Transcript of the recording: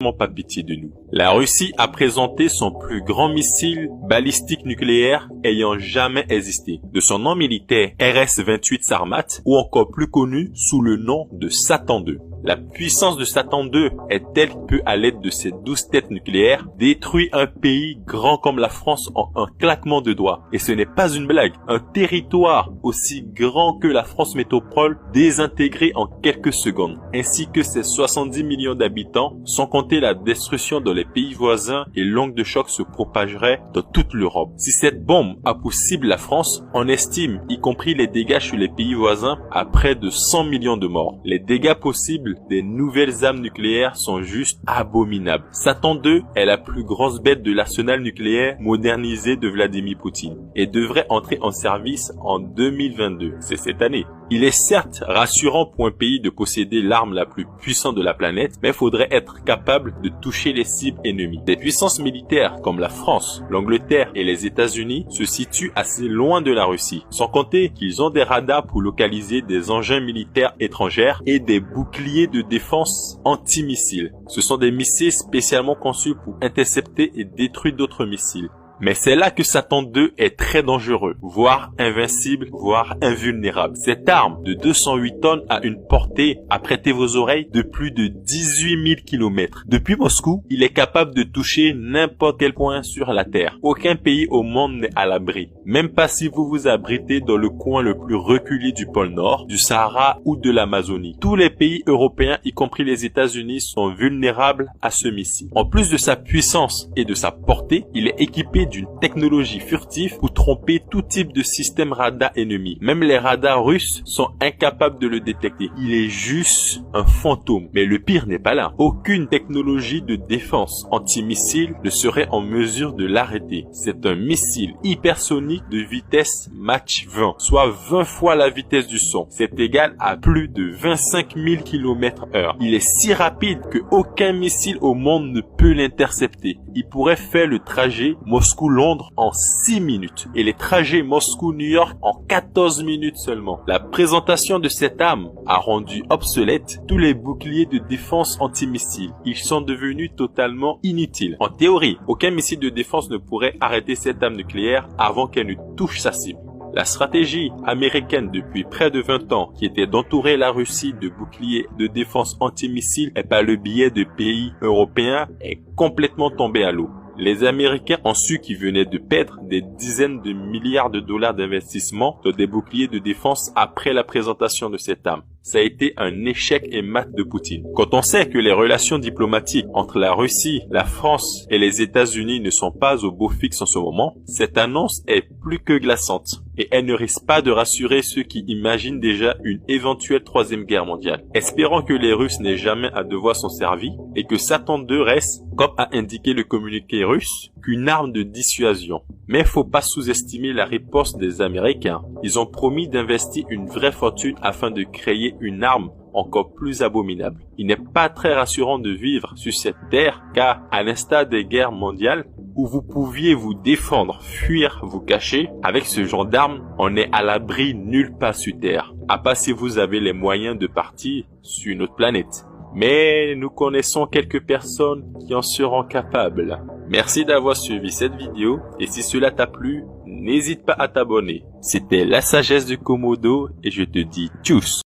franchement pas pitié de nous. La Russie a présenté son plus grand missile balistique nucléaire ayant jamais existé, de son nom militaire RS-28 Sarmat, ou encore plus connu sous le nom de Satan II. La puissance de Satan II est telle qu'il peut, à l'aide de ses 12 têtes nucléaires, détruire un pays grand comme la France en un claquement de doigts. Et ce n'est pas une blague. Un territoire aussi grand que la France métropole désintégré en quelques secondes, ainsi que ses 70 millions d'habitants, sans compter la destruction dans les pays voisins, et l'onde de choc se propagerait dans toute l'Europe. Si cette bombe a pour cible la France, on estime, y compris les dégâts sur les pays voisins, à près de 100 millions de morts. Les dégâts possibles des nouvelles armes nucléaires sont juste abominables. Satan II est la plus grosse bête de l'arsenal nucléaire modernisé de Vladimir Poutine et devrait entrer en service en 2022. C'est cette année. Il est certes rassurant pour un pays de posséder l'arme la plus puissante de la planète, mais il faudrait être capable de toucher les cibles ennemies. Des puissances militaires comme la France, l'Angleterre et les États-Unis se situent assez loin de la Russie, sans compter qu'ils ont des radars pour localiser des engins militaires étrangers et des boucliers de défense antimissiles. Ce sont des missiles spécialement conçus pour intercepter et détruire d'autres missiles. Mais c'est là que Satan II est très dangereux, voire invincible, voire invulnérable. Cette arme de 208 tonnes a une portée, à prêter vos oreilles, de plus de 18 000 km. Depuis Moscou, il est capable de toucher n'importe quel point sur la Terre. Aucun pays au monde n'est à l'abri. Même pas si vous vous abritez dans le coin le plus reculé du pôle Nord, du Sahara ou de l'Amazonie. Tous les pays européens, y compris les États-Unis, sont vulnérables à ce missile. En plus de sa puissance et de sa portée, il est équipé d'une technologie furtive pour tromper tout type de système radar ennemi. Même les radars russes sont incapables de le détecter. Il est juste un fantôme. Mais le pire n'est pas là. Aucune technologie de défense antimissile ne serait en mesure de l'arrêter. C'est un missile hypersonique de vitesse Mach 20, soit 20 fois la vitesse du son. C'est égal à plus de 25 000 km/h. Il est si rapide que aucun missile au monde ne peut l'intercepter. Il pourrait faire le trajet Moscou-Londres en 6 minutes et les trajets Moscou-New York en 14 minutes seulement. La présentation de cette arme a rendu obsolète tous les boucliers de défense antimissiles. Ils sont devenus totalement inutiles. En théorie, aucun missile de défense ne pourrait arrêter cette arme nucléaire avant qu'elle ne touche sa cible. La stratégie américaine depuis près de 20 ans, qui était d'entourer la Russie de boucliers de défense antimissiles et par le biais de pays européens, est complètement tombée à l'eau. Les Américains ont su qu'ils venaient de perdre des dizaines de milliards de dollars d'investissement dans des boucliers de défense après la présentation de cette arme. Ça a été un échec et mat de Poutine. Quand on sait que les relations diplomatiques entre la Russie, la France et les États-Unis ne sont pas au beau fixe en ce moment, cette annonce est plus que glaçante. Et elle ne risque pas de rassurer ceux qui imaginent déjà une éventuelle troisième guerre mondiale. Espérons que les Russes n'aient jamais à devoir s'en servir et que Satan II reste, comme a indiqué le communiqué russe, qu'une arme de dissuasion. Mais faut pas sous-estimer la riposte des Américains. Ils ont promis d'investir une vraie fortune afin de créer une arme encore plus abominable. Il n'est pas très rassurant de vivre sur cette terre car, à l'instar des guerres mondiales, où vous pouviez vous défendre, fuir, vous cacher, avec ce genre d'armes, on n'est à l'abri nulle part sur terre. À part si vous avez les moyens de partir sur une autre planète. Mais nous connaissons quelques personnes qui en seront capables. Merci d'avoir suivi cette vidéo et si cela t'a plu, n'hésite pas à t'abonner. C'était la sagesse de Komodo et je te dis tchuss.